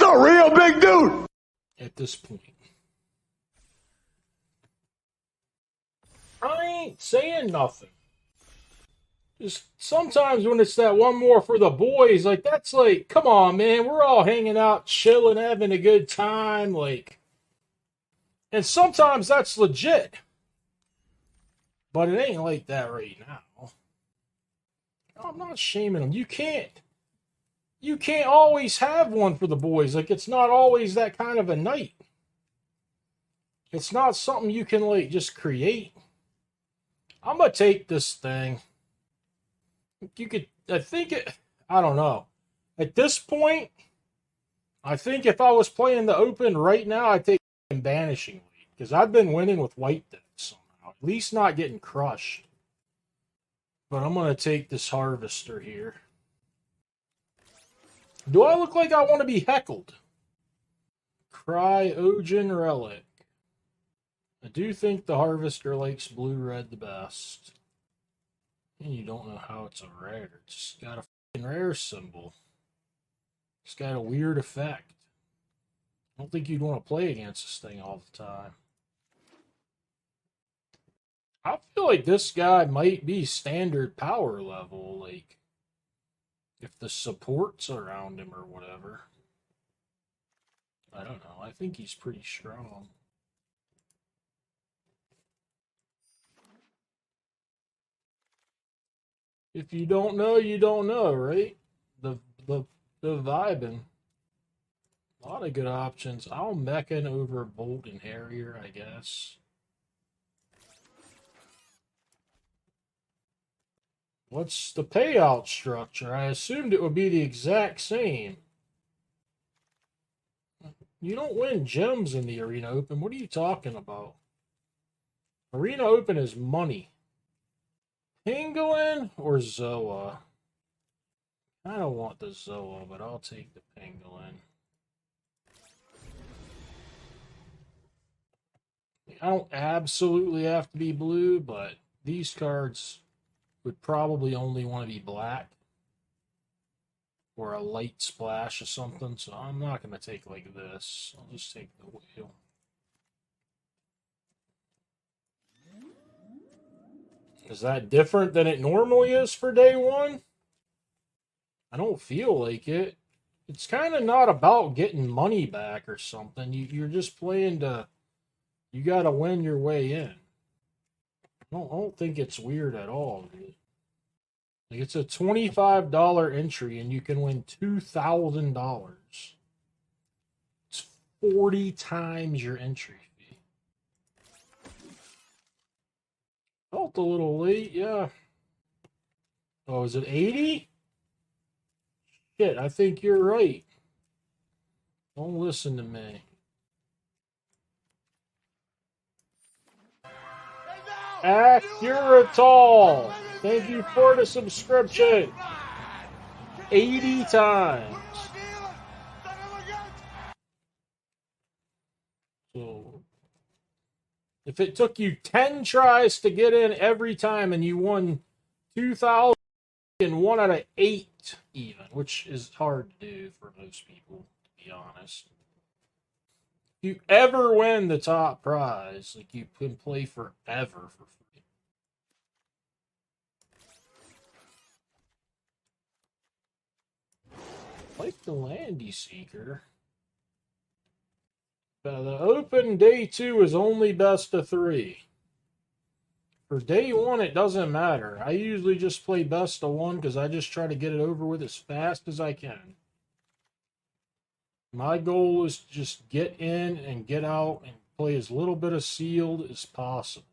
a real big dude at this point. I ain't saying nothing. Just sometimes when it's that one more for the boys, like that's like, come on, man, we're all hanging out, chilling, having a good time, like, and sometimes that's legit, but it ain't like that right now. I'm not shaming them. You can't always have one for the boys. Like it's not always that kind of a night. It's not something you can like just create. I'm gonna take this thing. You could, I think it, I don't know. At this point, I think if I was playing the open right now, I'd take Banishing Lead because I've been winning with white decks somehow. At least not getting crushed. But I'm going to take this Harvester here. Do I look like I want to be heckled? Cryogen Relic. I do think the Harvester likes blue-red the best. And you don't know how it's a rare. It's just got a fucking rare symbol. It's got a weird effect. I don't think you'd want to play against this thing all the time. I feel like this guy might be standard power level, like, if the support's around him or whatever. I don't know. I think he's pretty strong. If you don't know, you don't know, right? The vibing. A lot of good options. I'll Mechan over Bolt and Harrier, I guess. What's the payout structure? I assumed it would be the exact same. You don't win gems in the Arena Open. What are you talking about? Arena Open is money. Pangolin or Zoa? I don't want the Zoa, but I'll take the Pangolin. I don't absolutely have to be blue, but these cards would probably only want to be black or a light splash or something, so I'm not going to take like this. I'll just take the wheel. Is that different than it normally is for day one? I don't feel like it. It's kind of not about getting money back or something. You're just playing to... You got to win your way in. I don't think it's weird at all, dude. Like it's a $25 entry and you can win $2,000. It's 40 times your entry fee. Felt a little late, yeah. Oh, is it 80? Shit, I think you're right. Don't listen to me. Accuratal! Thank you for the subscription. 80 times. So, if it took you 10 tries to get in every time and you won 2,000 in 1 out of 8 even, which is hard to do for most people, to be honest. If you ever win the top prize, like you can play forever for free. Like the Landy Seeker. The open day 2 is only best of 3. For day 1, it doesn't matter. I usually just play best of 1 because I just try to get it over with as fast as I can. My goal is to just get in and get out and play as little bit of sealed as possible.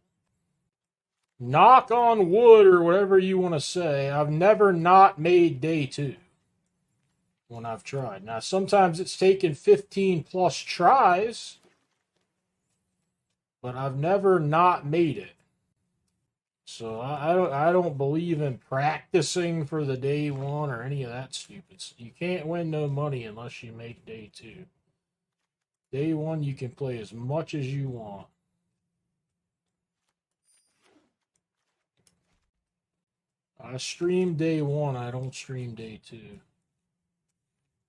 Knock on wood or whatever you want to say, I've never not made day 2 when I've tried. Now, sometimes it's taken 15 plus tries, but I've never not made it. So I don't believe in practicing for the day 1 or any of that stupid. You can't win no money unless you make day 2. Day 1 you can play as much as you want. I stream day 1, I don't stream day 2.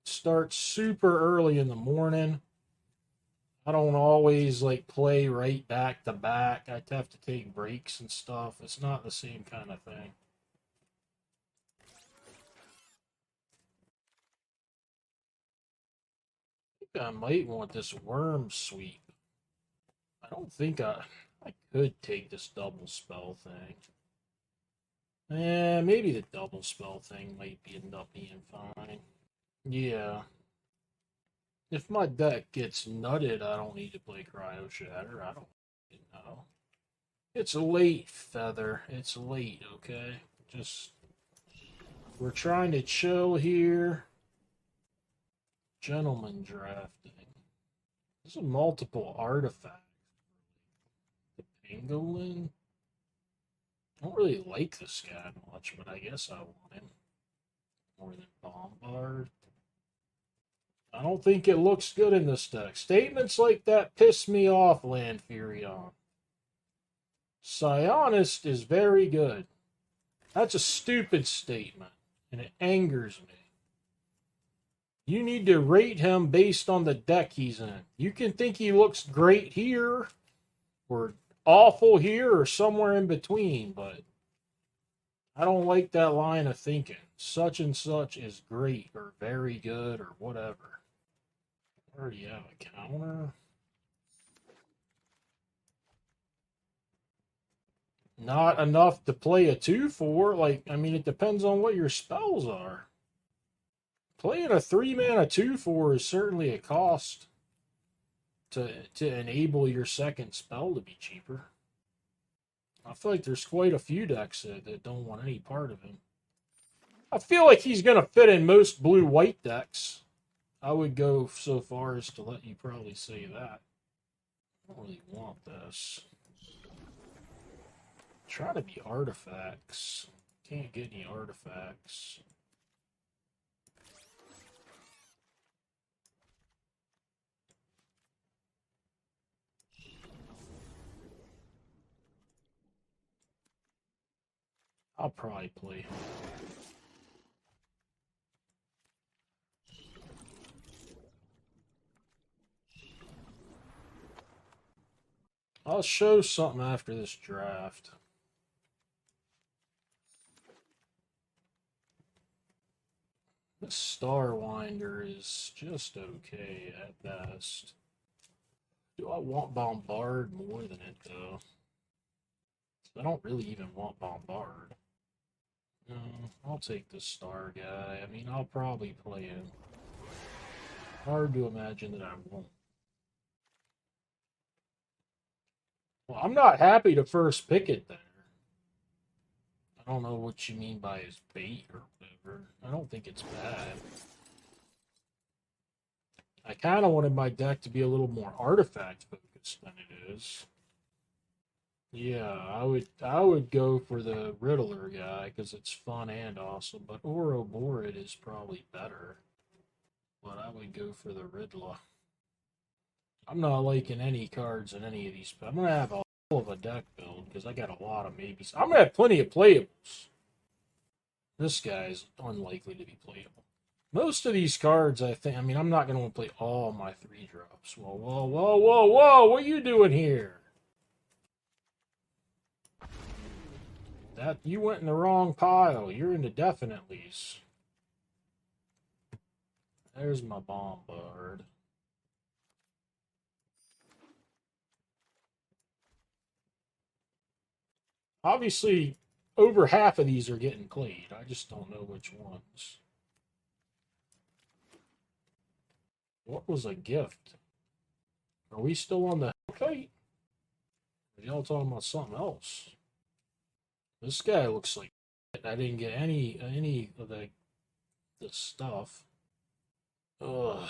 starts super early in the morning. I don't always like play right back to back. I have to take breaks and stuff. It's not the same kind of thing. I think I might want this worm sweep. I don't think I could take this double spell thing. Maybe the double spell thing might end up being fine. Yeah. If my deck gets nutted, I don't need to play Cryo Shatter. I don't know. It's late, Feather. It's late, okay? Just, we're trying to chill here. Gentleman drafting. There's a multiple artifact. The pangolin. I don't really like this guy much, but I guess I want him more than Bombard. I don't think it looks good in this deck. Statements like that piss me off, Landfurion. Psionist is very good. That's a stupid statement, and it angers me. You need to rate him based on the deck he's in. You can think he looks great here, or awful here, or somewhere in between, but I don't like that line of thinking. Such and such is great, or very good, or whatever. I already have a counter. Not enough to play a 2/4. Like, I mean, it depends on what your spells are. Playing a 3-mana 2/4 is certainly a cost to enable your second spell to be cheaper. I feel like there's quite a few decks that don't want any part of him. I feel like he's going to fit in most blue-white decks. I would go so far as to let you probably say that. I don't really want this. Try to be artifacts. Can't get any artifacts. I'll probably play him. I'll show something after this draft. This Starwinder is just okay at best. Do I want Bombard more than it, though? I don't really even want Bombard. No, I'll take the Star guy. I mean, I'll probably play him. Hard to imagine that I won't. Well, I'm not happy to first pick it there. I don't know what you mean by his bait or whatever. I don't think it's bad. I kind of wanted my deck to be a little more artifact focused than it is. Yeah, I would go for the Riddler guy because it's fun and awesome, but Ouroborid is probably better. But I would go for the Riddler. I'm not liking any cards in any of these. But I'm gonna have a hell of a deck build because I got a lot of maybes. I'm gonna have plenty of playables. This guy's unlikely to be playable. Most of these cards, I think. I mean, I'm not gonna want to play all my 3-drops. Whoa, whoa, whoa, whoa, whoa! What are you doing here? That you went in the wrong pile. You're in the definitely's. There's my Bombard. Obviously, over half of these are getting played. I just don't know which ones. What was a gift? Are we still on the Hellkite? Are y'all talking about something else? This guy looks like I didn't get any of the stuff. Ugh.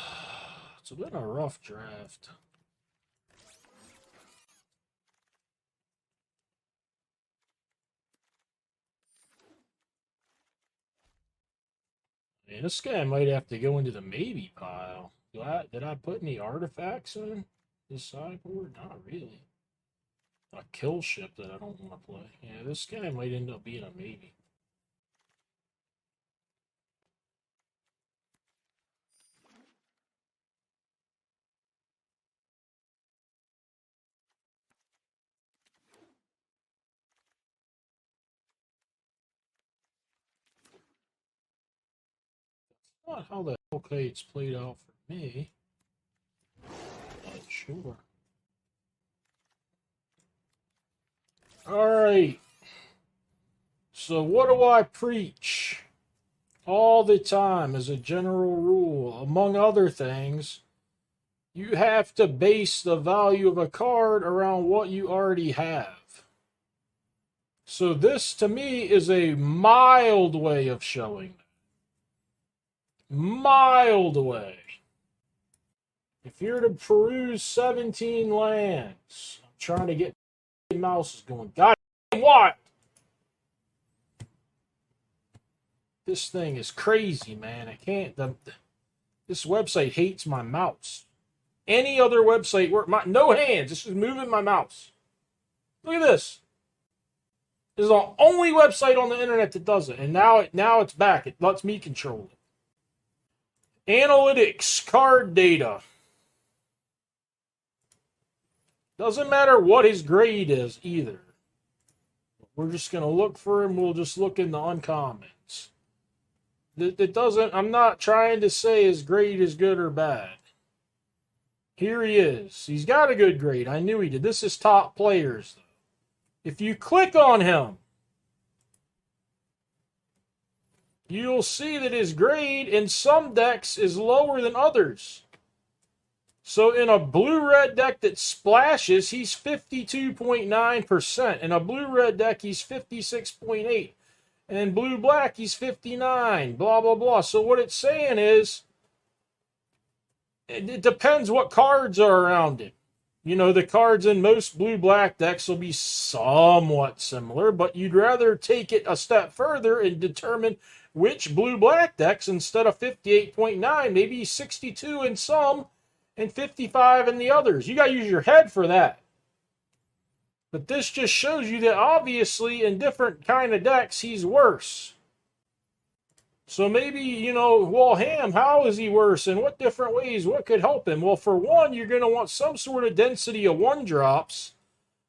It's been a rough draft. Man, this guy might have to go into the maybe pile. Did I put any artifacts in this sideboard? Not really. A kill ship that I don't want to play. Yeah, this guy might end up being a maybe. Not how the Hellkite's played out for me. Not sure. Alright. So what do I preach all the time as a general rule? Among other things, you have to base the value of a card around what you already have. So this, to me, is a mild way of showing that. Mild way. If you're to peruse 17 lands, I'm trying to get the mouse is going, God what? This thing is crazy, man. I can't. This website hates my mouse. Any other website where no hands, it's just moving my mouse. Look at this. This is the only website on the internet that does it, and now it's back. It lets me control it. Analytics, card data. Doesn't matter what his grade is either. We're just gonna look for him. We'll just look in the uncommons. It doesn't. I'm not trying to say his grade is good or bad. Here he is. He's got a good grade. I knew he did. This is top players, though. If you click on him, you'll see that his grade in some decks is lower than others. So in a blue-red deck that splashes, he's 52.9%. In a blue-red deck, he's 56.8%. And in blue-black, he's 59%. Blah, blah, blah. So what it's saying is, it depends what cards are around him. You know, the cards in most blue-black decks will be somewhat similar, but you'd rather take it a step further and determine which blue-black decks, instead of 58.9, maybe 62 in some and 55 in the others. You got to use your head for that. But this just shows you that obviously in different kind of decks, he's worse. So maybe, you know, well, how is he worse? And what different ways? What could help him? Well, for one, you're going to want some sort of density of 1-drops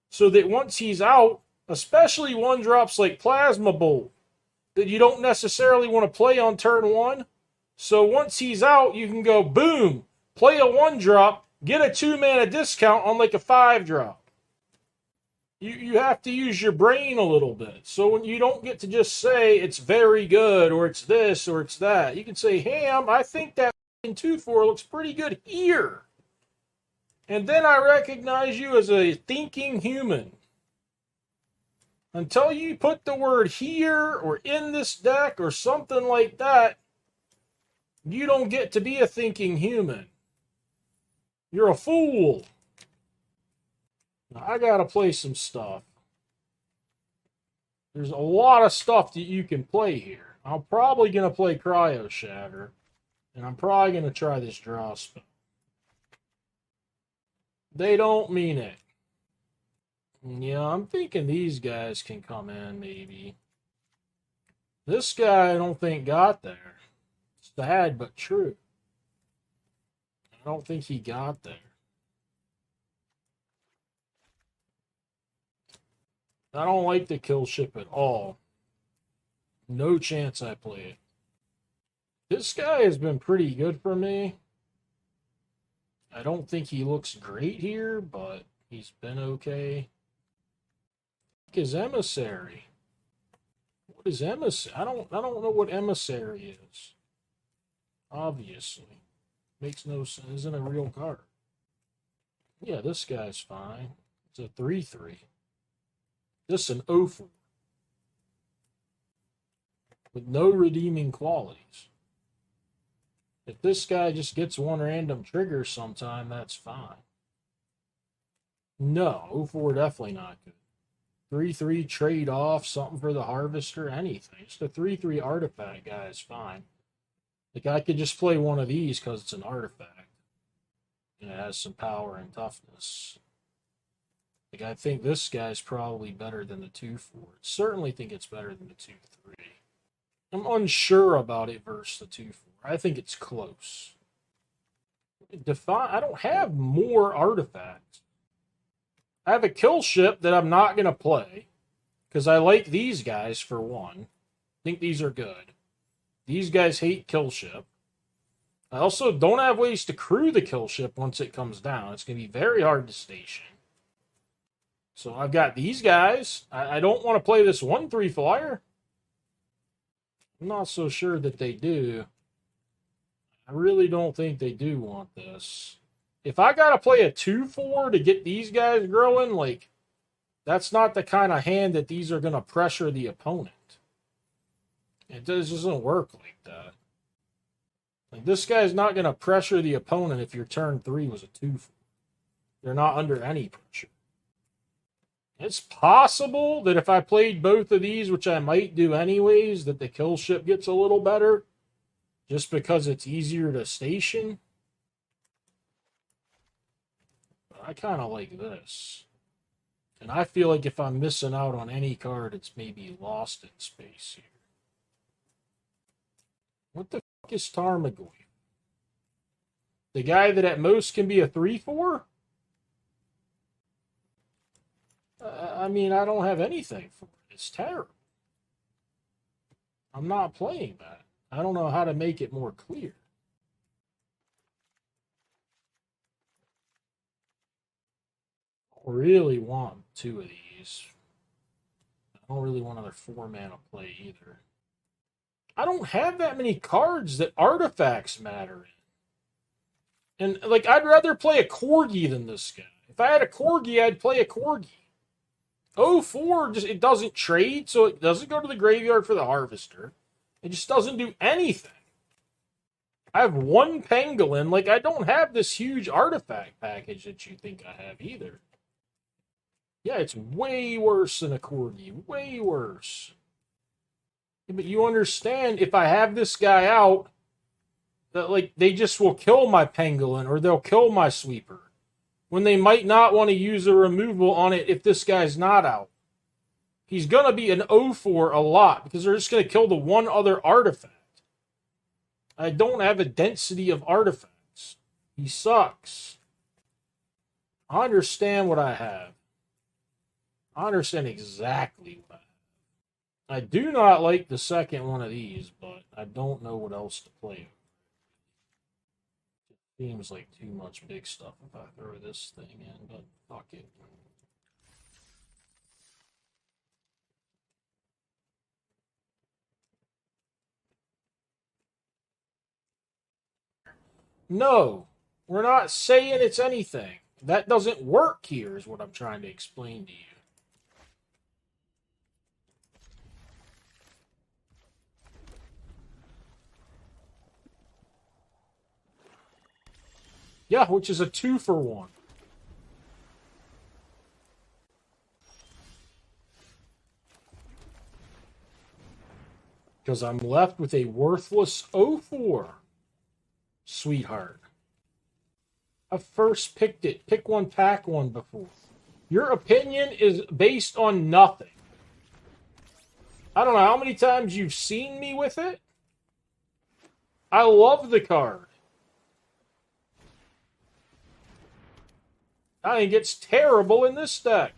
so that once he's out, especially 1-drops like Plasma Bolt, that you don't necessarily want to play on turn 1. So once he's out, you can go, boom, play a 1-drop, get a 2-mana discount on like a 5-drop. You have to use your brain a little bit. So when you don't get to just say it's very good or it's this or it's that. You can say, Ham, I think that 2/4 looks pretty good here. And then I recognize you as a thinking human. Until you put the word here or in this deck or something like that, you don't get to be a thinking human. You're a fool. Now, I gotta play some stuff. There's a lot of stuff that you can play here. I'm probably gonna play Cryo Shatter, and I'm probably gonna try this draw spell. They don't mean it. Yeah, I'm thinking these guys can come in, maybe. This guy, I don't think got there. Sad but true. I don't think he got there. I don't like the kill ship at all. No chance I play it. This guy has been pretty good for me. I don't think he looks great here, but he's been okay. His Emissary. What is Emissary? I don't know what Emissary is. Obviously. Makes no sense. Isn't a real card. Yeah, this guy's fine. It's a 3/3. This is an 0/4. With no redeeming qualities. If this guy just gets one random trigger sometime, that's fine. No, 0/4 definitely not good. 3/3 trade off, something for the Harvester, anything. Just a 3/3 artifact guy is fine. Like, I could just play one of these because it's an artifact. And it has some power and toughness. Like, I think this guy's probably better than the 2/4. Certainly think it's better than the 2/3. I'm unsure about it versus the 2/4. I think it's close. I don't have more artifacts. I have a kill ship that I'm not going to play because I like these guys for one. I think these are good. These guys hate kill ship. I also don't have ways to crew the kill ship once it comes down. It's going to be very hard to station. So I've got these guys. I don't want to play this 1/3 flyer. I'm not so sure that they do. I really don't think they do want this. If I got to play a 2/4 to get these guys growing, like, that's not the kind of hand that these are going to pressure the opponent. It doesn't work like that. Like, this guy's not going to pressure the opponent if your turn 3 was a 2/4. They're not under any pressure. It's possible that if I played both of these, which I might do anyways, that the kill ship gets a little better just because it's easier to station. But I kind of like this. And I feel like if I'm missing out on any card, it's maybe lost in space here. What the fuck is Tarmogoyf? The guy that at most can be a 3/4? I mean, I don't have anything for it. It's terrible. I'm not playing that. I don't know how to make it more clear. I really want 2 of these. I don't really want another 4-mana play either. I don't have that many cards that artifacts matter in. And, like, I'd rather play a Corgi than this guy. If I had a Corgi, I'd play a Corgi. 04, just, it doesn't trade, so it doesn't go to the graveyard for the Harvester. It just doesn't do anything. I have 1 Pangolin. Like, I don't have this huge artifact package that you think I have either. Yeah, it's way worse than a Corgi. Way worse. Yeah, but you understand, if I have this guy out, that, like, they just will kill my Pangolin or they'll kill my Sweeper, when they might not want to use a removal on it if this guy's not out. He's going to be an 0/4 a lot because they're just going to kill the one other artifact. I don't have a density of artifacts. He sucks. I understand what I have. I understand exactly what I have. I do not like the second one of these, but I don't know what else to play. Seems like too much big stuff if I throw this thing in, but fuck it. No, we're not saying it's anything. That doesn't work here, is what I'm trying to explain to you. Yeah, which is a 2-for-1. Because I'm left with a worthless 0/4. Sweetheart. I first picked it. Pick one, pack one before. Your opinion is based on nothing. I don't know how many times you've seen me with it. I love the card. I think it's terrible in this deck.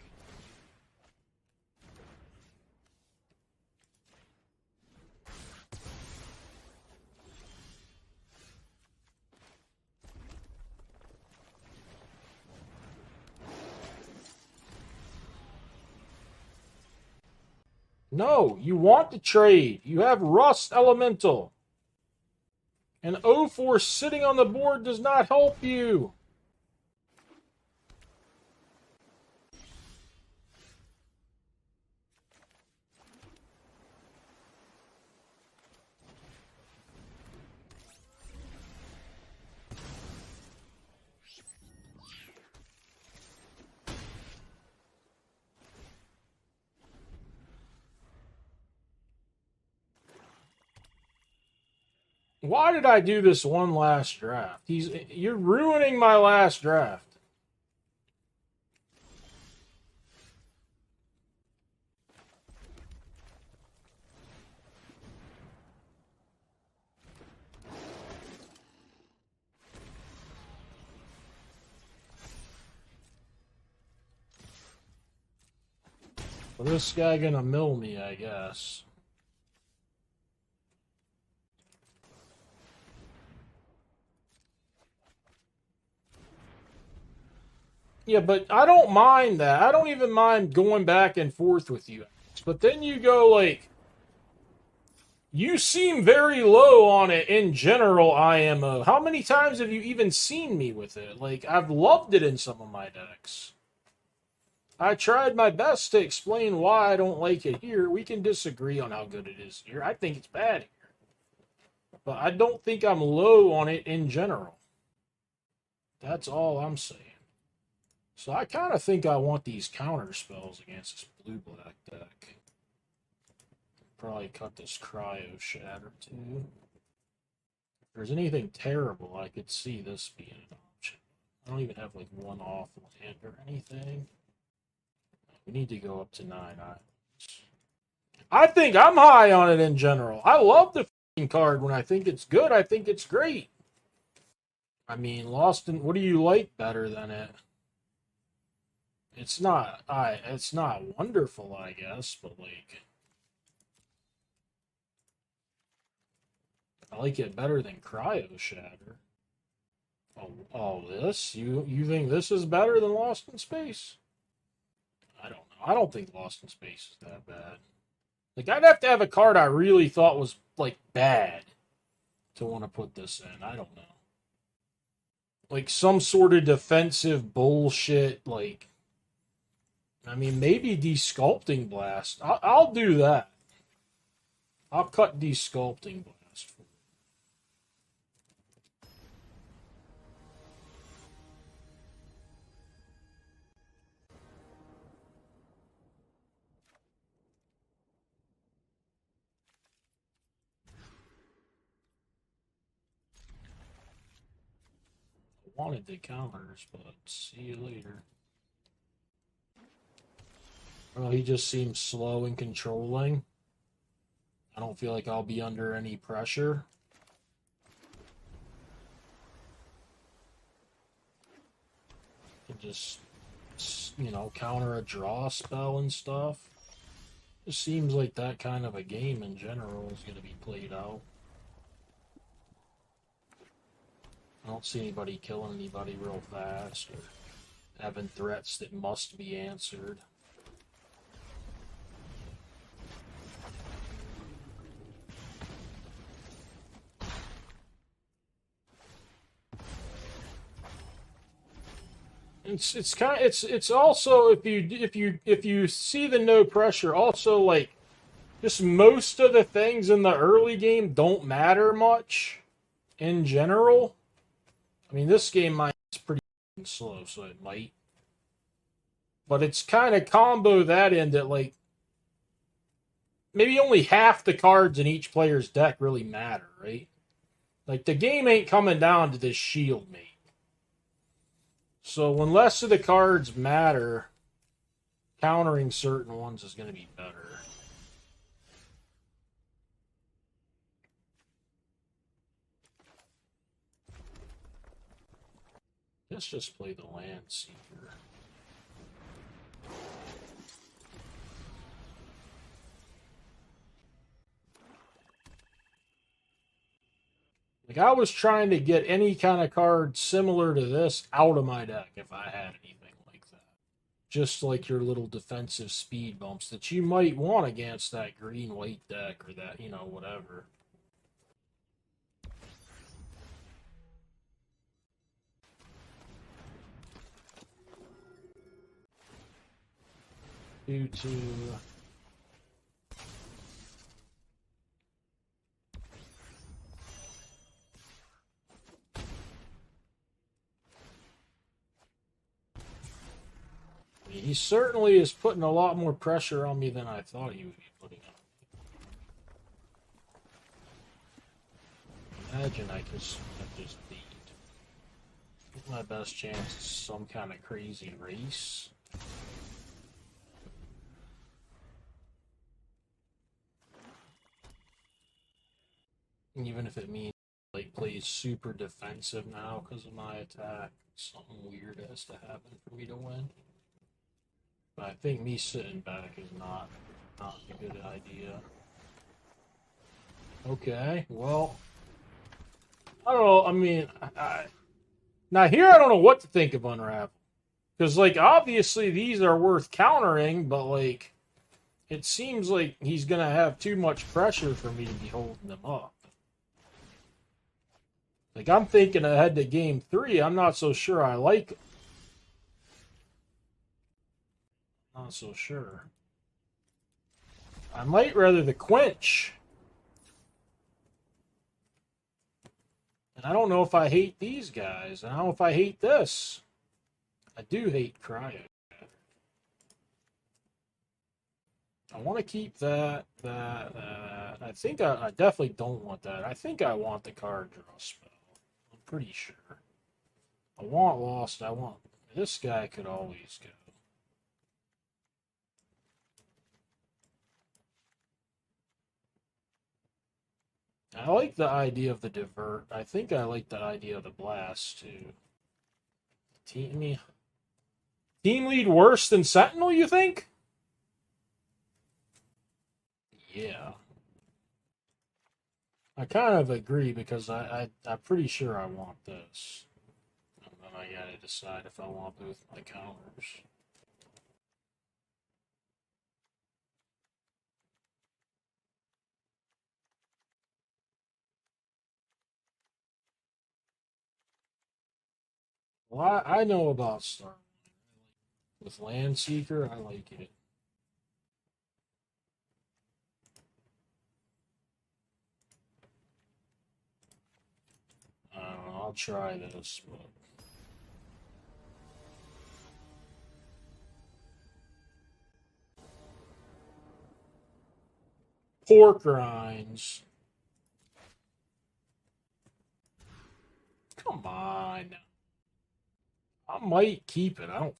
No, you want to trade. You have Rust Elemental. And 0/4 sitting on the board does not help you. Why did I do this one last draft? You're ruining my last draft. Well, this guy gonna mill me, I guess. Yeah, but I don't mind that. I don't even mind going back and forth with you. But then you go like, you seem very low on it in general, IMO. How many times have you even seen me with it? Like, I've loved it in some of my decks. I tried my best to explain why I don't like it here. We can disagree on how good it is here. I think it's bad here. But I don't think I'm low on it in general. That's all I'm saying. So I kind of think I want these counter spells against this blue-black deck. Probably cut this Cryo Shatter too. If there's anything terrible, I could see this being an option. I don't even have like one off land or anything. We need to go up to 9 islands. I think I'm high on it in general. I love the card when I think it's good. I think it's great. I mean, Lost in, what do you like better than it? It's not wonderful, I guess, but like, I like it better than Cryo Shatter. Oh, this? You think this is better than Lost in Space? I don't know. I don't think Lost in Space is that bad. Like, I'd have to have a card I really thought was, like, bad to want to put this in. I don't know. Like, some sort of defensive bullshit, like, I mean, maybe Desculpting Blast. I'll do that. I'll cut Desculpting Blast for it. I wanted the counters, but see you later. Well, he just seems slow and controlling. I don't feel like I'll be under any pressure. Just, you know, counter a draw spell and stuff. Just seems like that kind of a game in general is going to be played out. I don't see anybody killing anybody real fast or having threats that must be answered. It's also, if you see the no pressure, also like just most of the things in the early game don't matter much in general. I mean, this game might be pretty slow, so it might. But it's kind of combo that in that, like, maybe only half the cards in each player's deck really matter, right? Like, the game ain't coming down to this shield mate. So when less of the cards matter, countering certain ones is going to be better. Let's just play the Land Seeker. Like, I was trying to get any kind of card similar to this out of my deck if I had anything like that. Just like your little defensive speed bumps that you might want against that green-white deck or that, you know, whatever. Due to... He certainly is putting a lot more pressure on me than I thought he would be putting on me. Imagine I just beat. My best chance is some kind of crazy race. Even if it means like plays super defensive now because of my attack, something weird has to happen for me to win. But I think me sitting back is not a good idea. Okay, well, I don't know. I mean, now here I don't know what to think of Unravel. Because, like, obviously these are worth countering, but, like, it seems like he's going to have too much pressure for me to be holding them up. Like, I'm thinking ahead to game 3. I'm not so sure I like it. Not so sure. I might rather the Quench. And I don't know if I hate these guys. And I don't know if I hate this. I do hate Cryo. I want to keep that. I think I definitely don't want that. I think I want the card draw spell. I'm pretty sure. I want Lost. I want... This guy could always go. I like the idea of the Divert. I think I like the idea of the Blast, too. Team lead worse than Sentinel, you think? Yeah. I kind of agree, because I'm pretty sure I want this. And then I gotta decide if I want both my counters. Well, I know about Starline. With Landseeker, I like it. I don't know, I'll try this, but... Pork rinds. Come on. I might keep it. I don't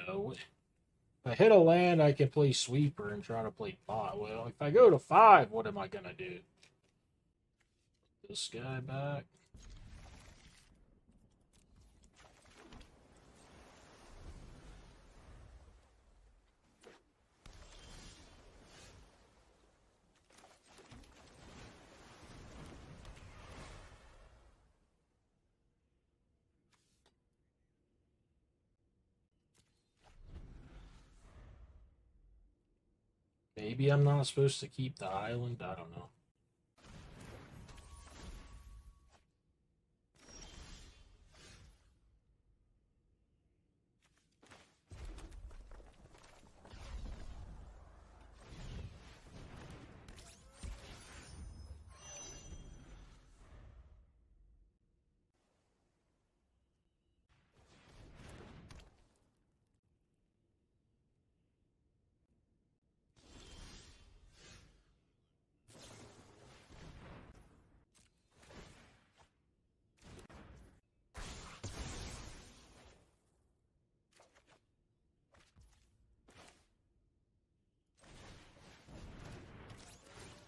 know. If I hit a land, I can play sweeper and try to play bot. Well, if I go to 5, what am I going to do? This guy back. Maybe I'm not supposed to keep the island. I don't know.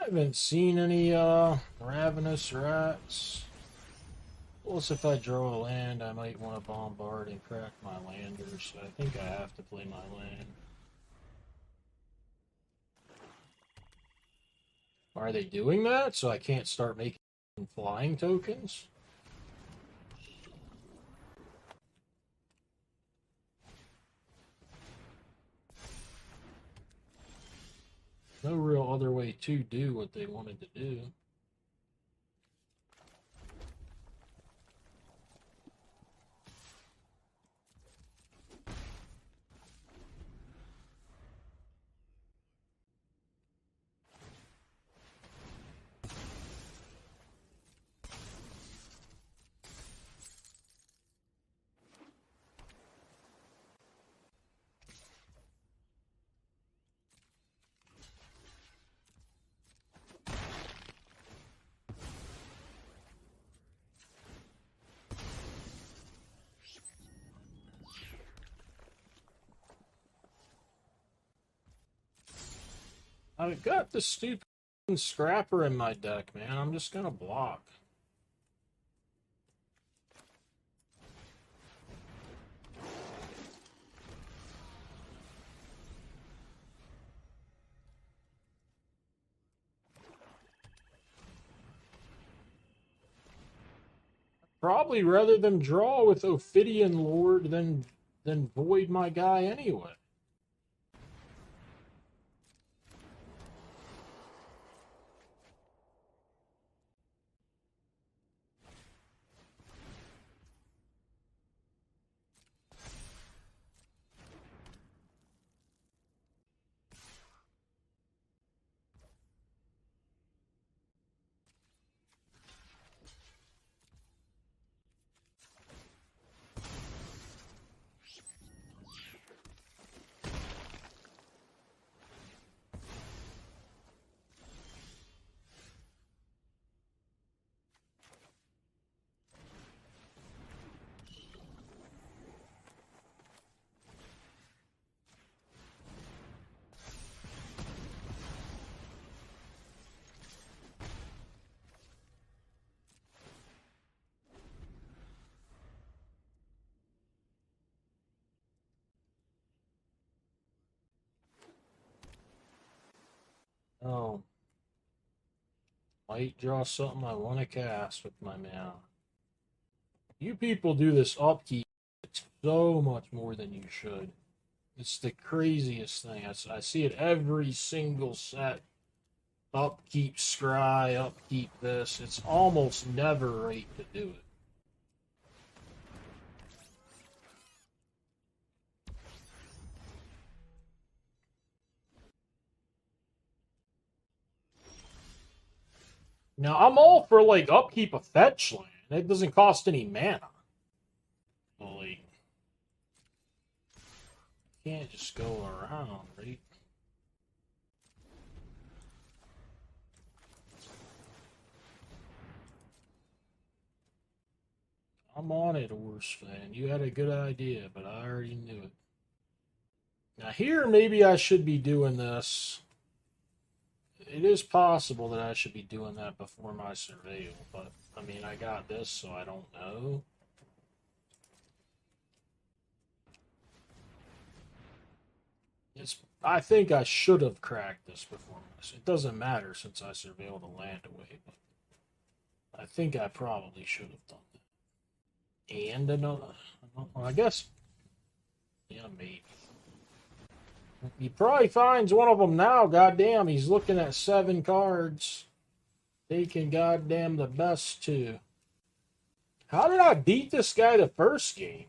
I haven't seen any ravenous rats. Plus, if I draw a land, I might want to bombard and crack my landers. So I think I have to play my land. Are they doing that? So I can't start making flying tokens? No real other way to do what they wanted to do. I've got the stupid scrapper in my deck, man. I'm just gonna block. Probably rather than draw with Ophidian Lord than then void my guy anyway. Oh, might draw something I want to cast with my mana. You people do this upkeep so much more than you should. It's the craziest thing. I see it every single set. Upkeep scry, upkeep this. It's almost never right to do it. Now, I'm all for, like, upkeep a fetch land. It doesn't cost any mana. Like, can't just go around, right? I'm on it, Horse Fan. You had a good idea, but I already knew it. Now, here, maybe I should be doing this. It is possible that I should be doing that before my surveil, but, I mean, I got this, so I don't know. I think I should have cracked this before my... It doesn't matter since I surveilled the land away, but I think I probably should have done that. And another... Well, I guess... Yeah, maybe. He probably finds one of them now. Goddamn, he's looking at 7 cards. Taking goddamn the best too. How did I beat this guy the first game?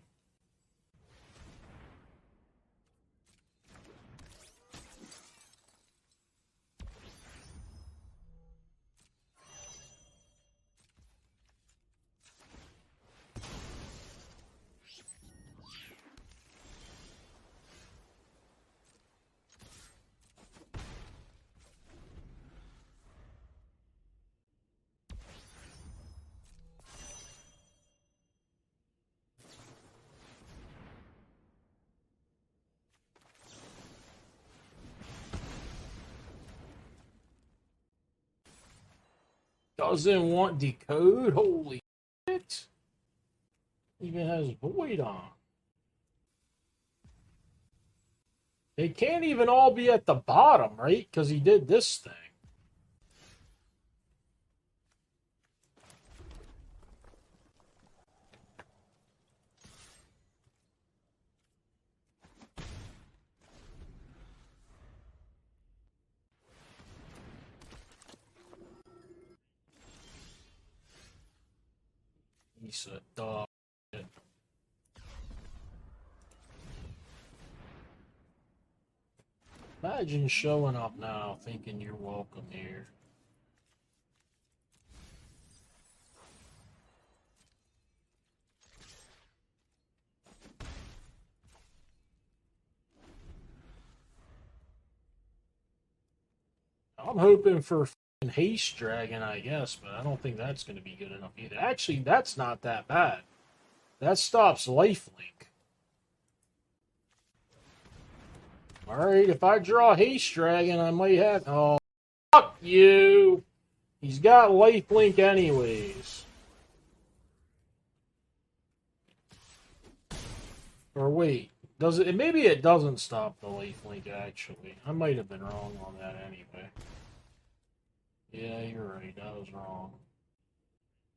Doesn't want decode? Holy shit. Even has void on. They can't even all be at the bottom, right? Because he did this thing. He's a dog. Imagine showing up now thinking you're welcome here. I'm hoping for Haste Dragon, I guess, but I don't think that's going to be good enough either. Actually, that's not that bad. That stops lifelink. Alright, if I draw Haste Dragon, I might have... Oh, fuck you! He's got lifelink anyways. Or wait, does it? Maybe it doesn't stop the lifelink, actually. I might have been wrong on that anyway. Yeah, you're right. I was wrong.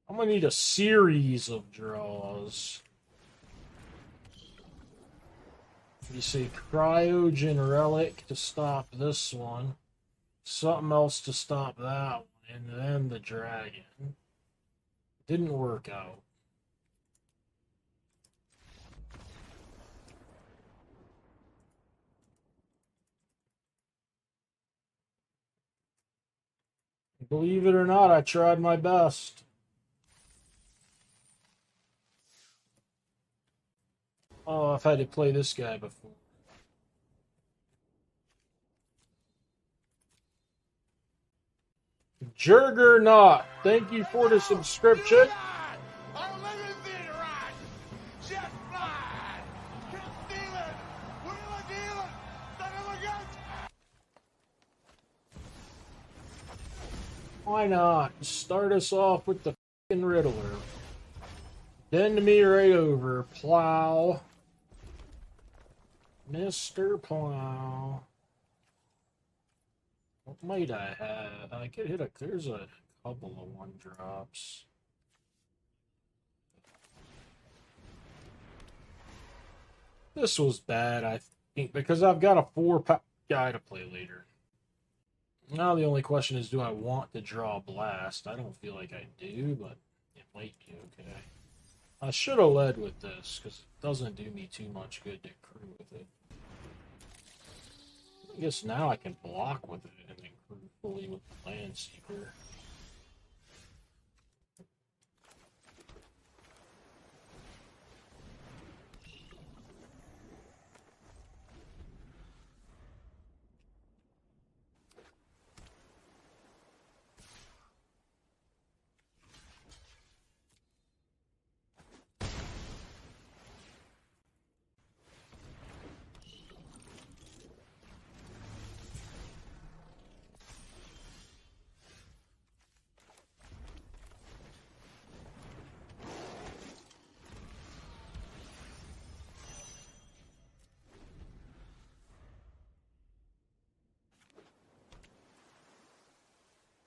I'm going to need a series of draws. You see Cryogen Relic to stop this one. Something else to stop that one. And then the dragon. Didn't work out. Believe it or not, I tried my best. Oh, I've had to play this guy before. Juggernaut, thank you for the subscription. Why not? Start us off with the f***ing Riddler. Bend me right over. Plow. Mr. Plow. What might I have? I could hit a... There's a couple of one-drops. This was bad, I think, because I've got a 4-pack guy to play later. Now the only question is, do I want to draw a blast? I don't feel like I do, but it might be okay. I should have led with this, because it doesn't do me too much good to crew with it. I guess now I can block with it and then crew fully with the Landseeker.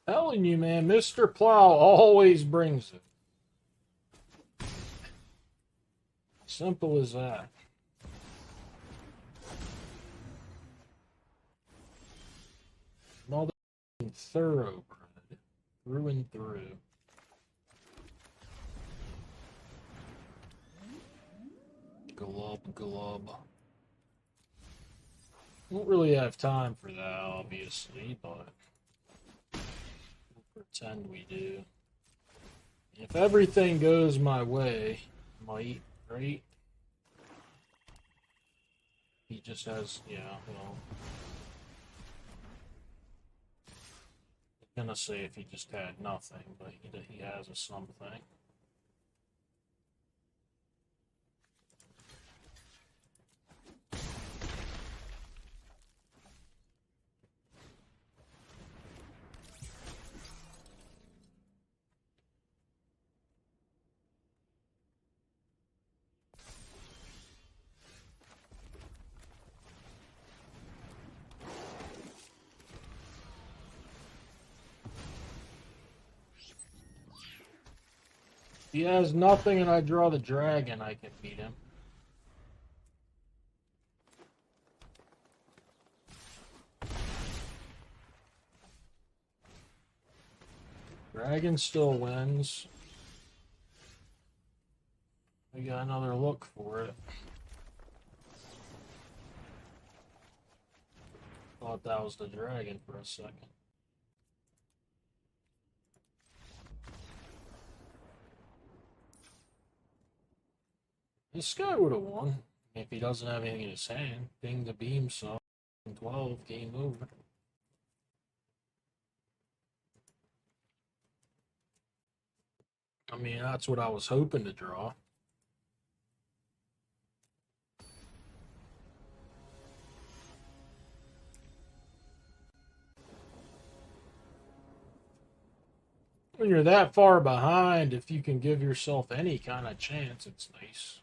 Telling you, man, Mr. Plow always brings it. Simple as that. Mother thoroughbred. Through and through. Glub, glub. Won't really have time for that, obviously, but we'll pretend we do. If everything goes my way, might, right? He just has, yeah, well. I'm gonna say if he just had nothing, but he has a something. If he has nothing and I draw the dragon, I can beat him. Dragon still wins. We got another look for it. Thought that was the dragon for a second. This guy would have won if he doesn't have anything in his hand. Ding the beam saw. 12, game over. I mean, that's what I was hoping to draw. When you're that far behind, if you can give yourself any kind of chance, it's nice.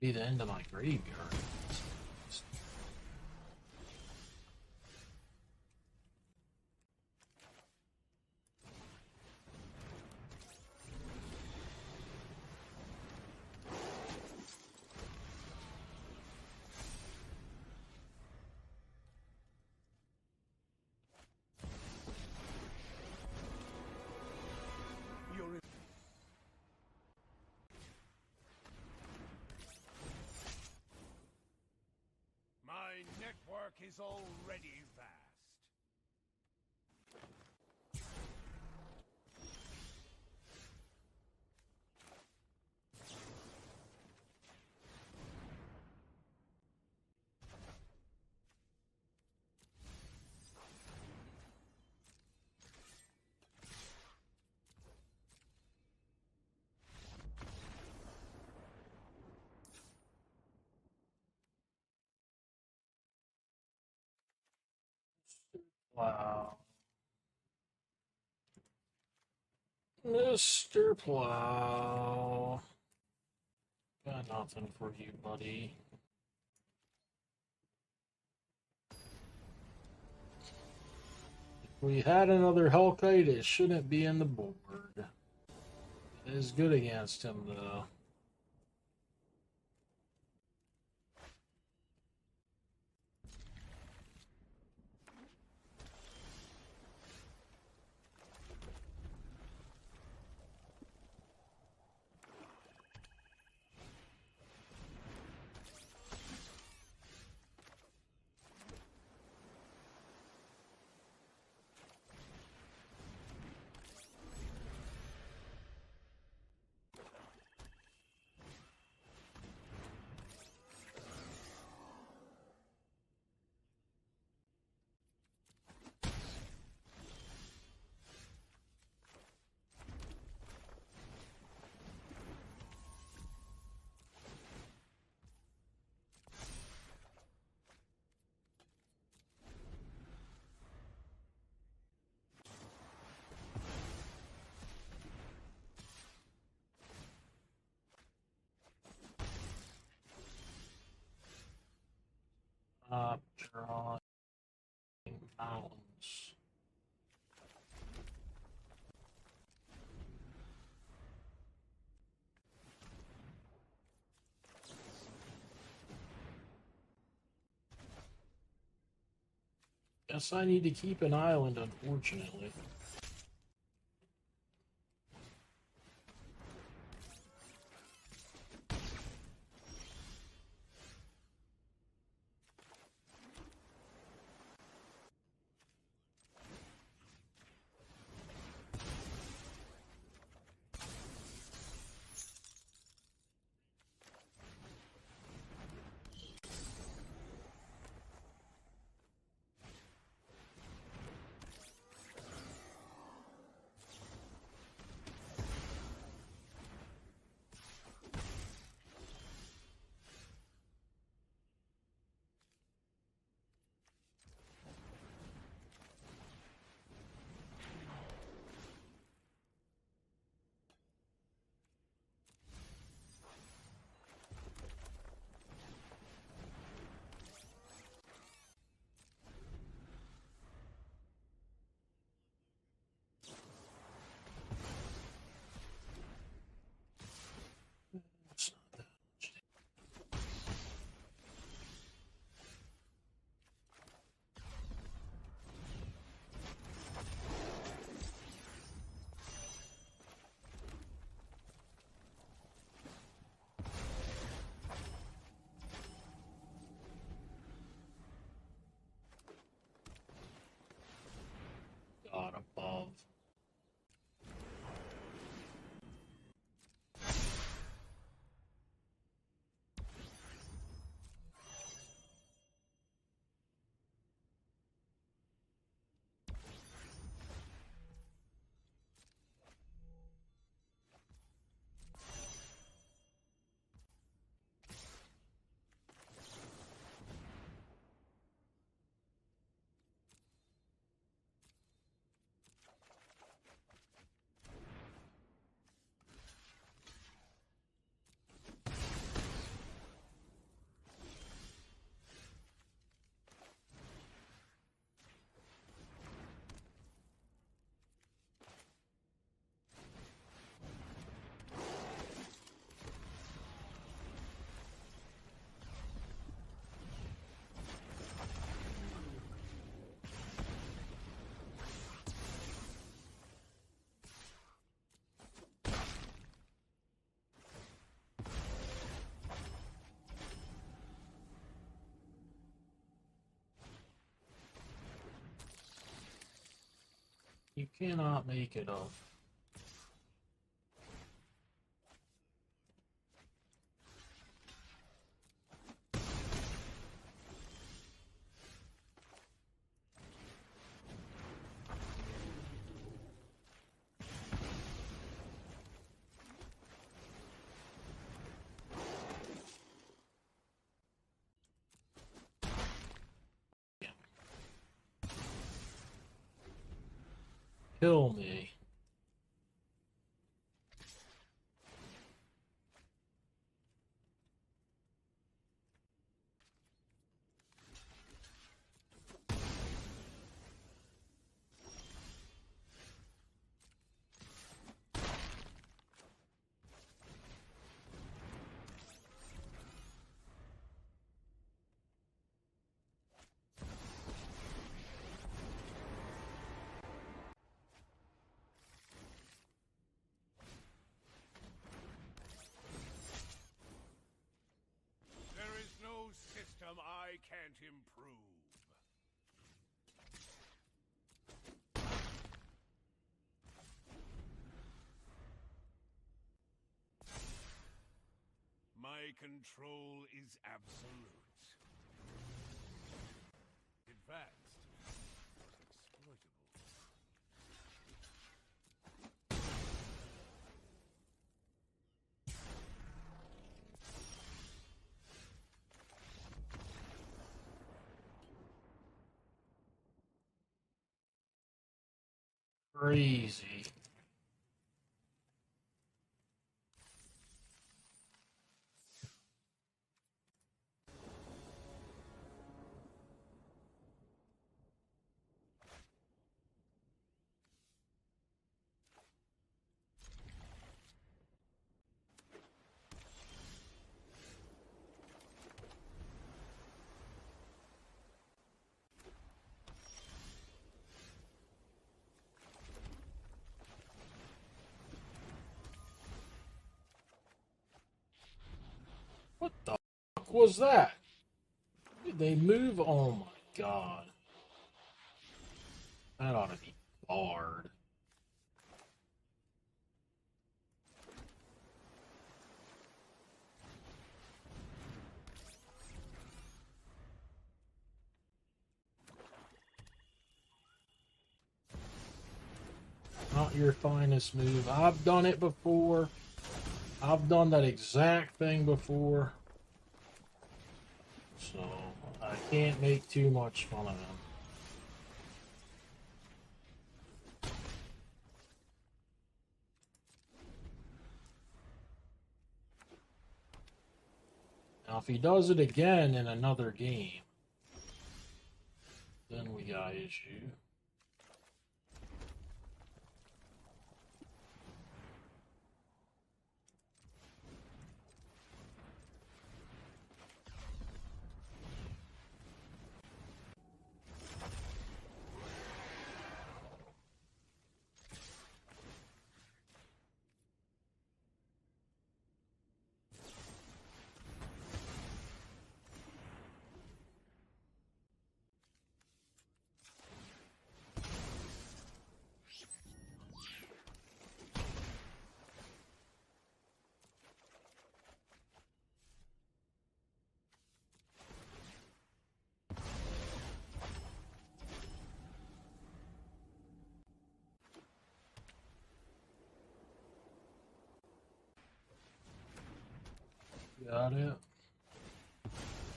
Be the end of my graveyard. My network is already vast. Wow. Mr. Plow. Got nothing for you, buddy. If we had another Hellkite, it shouldn't be in the board. It is good against him, though. Drawing mountains. Guess I need to keep an island, unfortunately. You cannot make it up. Kill me. There is no system I can't improve. My control is absolute. Advanced, but exploitable. Crazy. What the fuck was that? Did they move? Oh my god. That ought to be barred. Not your finest move. I've done it before. I've done that exact thing before. So, I can't make too much fun of him. Now, if he does it again in another game, then we got an issue. Got it.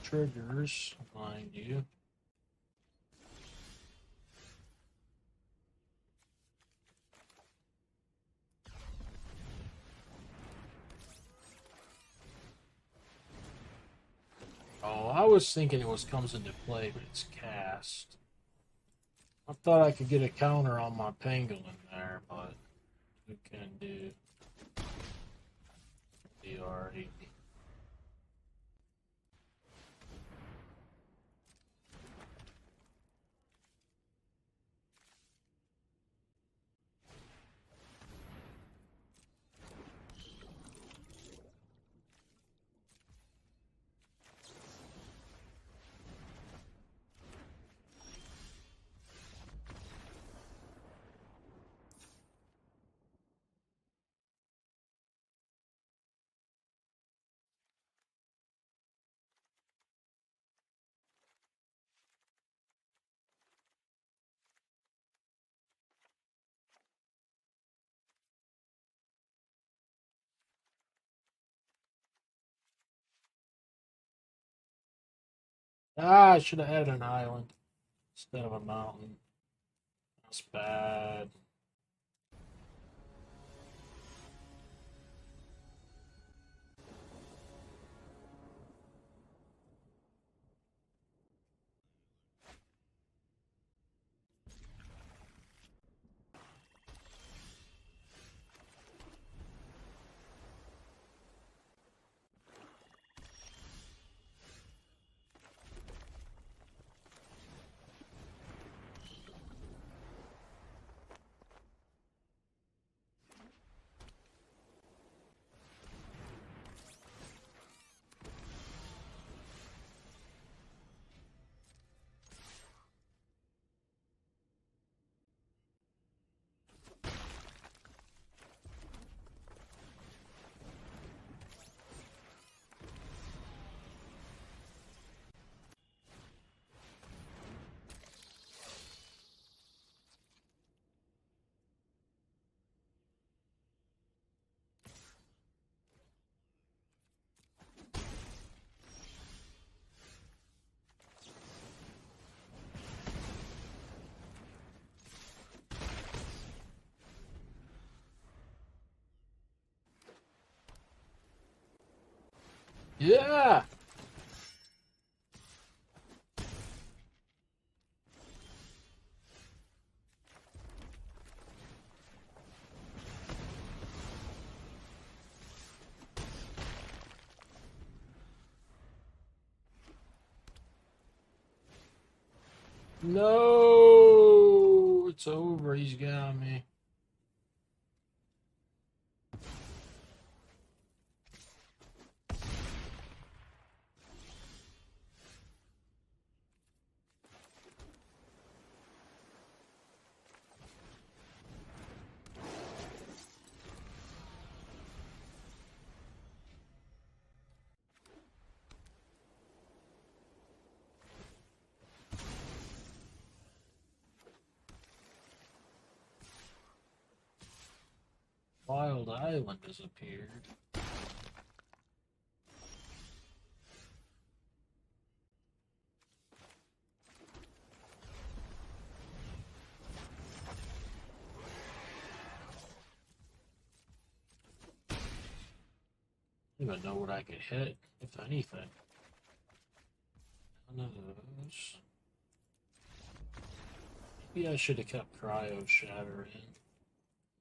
Triggers, mind you. Oh, I was thinking it comes into play, but it's cast. I thought I could get a counter on my pangolin there, but who can do? He already. Ah, I should have had an island instead of a mountain. That's bad. Yeah! No! It's over. He's got me. Wild Island has appeared. I don't even know what I could hit, if anything. None of those. Maybe I should have kept Cryo Shatter in.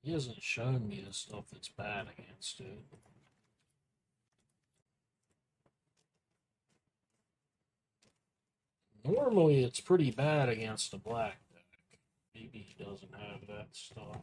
He hasn't shown me the stuff that's bad against it. Normally it's pretty bad against a black deck. Maybe he doesn't have that stuff.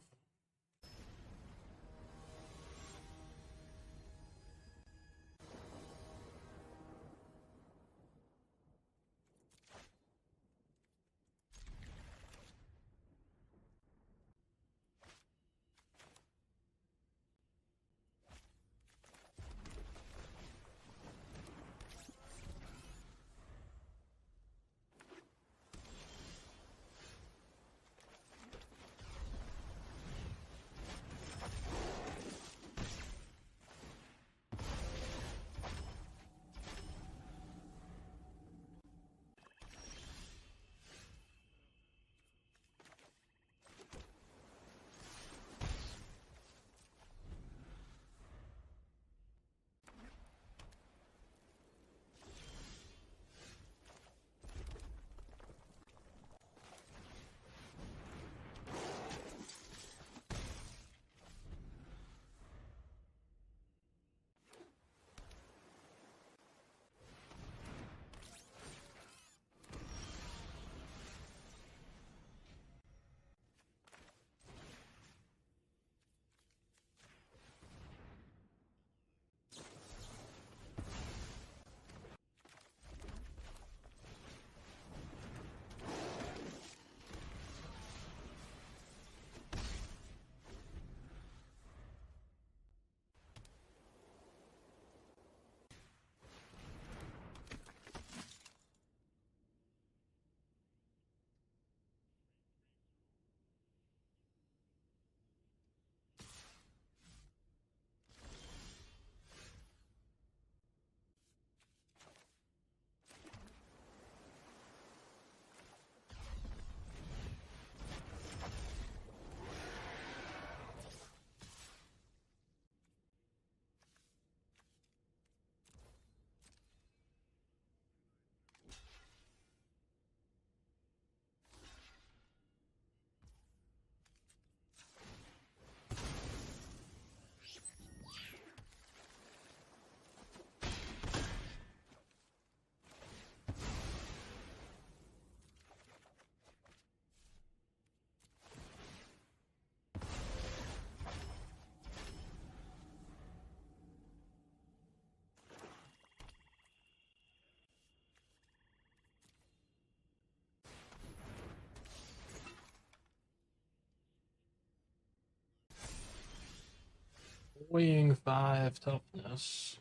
Swing 5 toughness.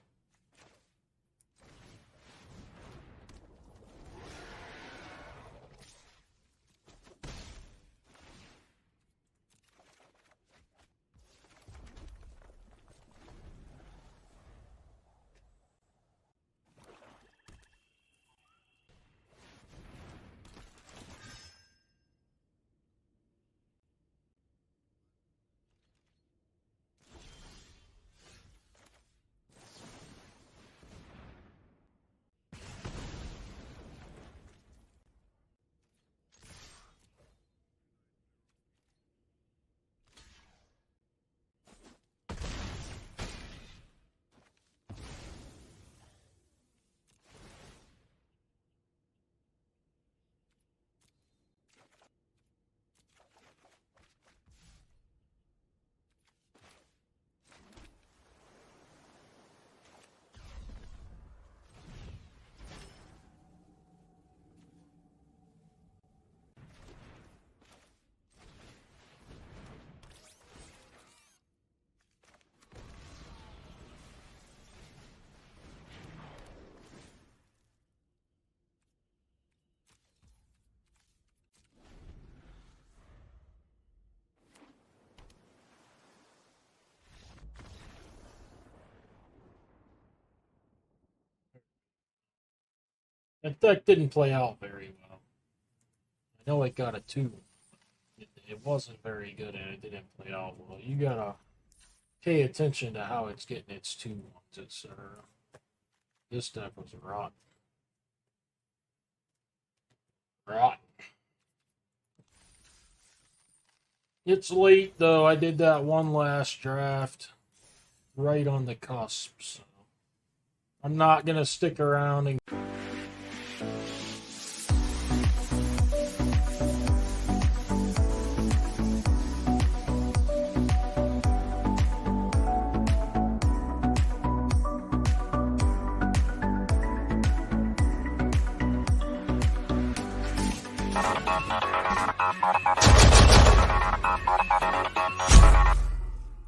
That deck didn't play out very well. I know it got a 2. It wasn't very good and it didn't play out well. You gotta pay attention to how it's getting its 2 ones, etc. This deck was rotten. Rotten. It's late though. I did that one last draft right on the cusp, so I'm not gonna stick around and Bye.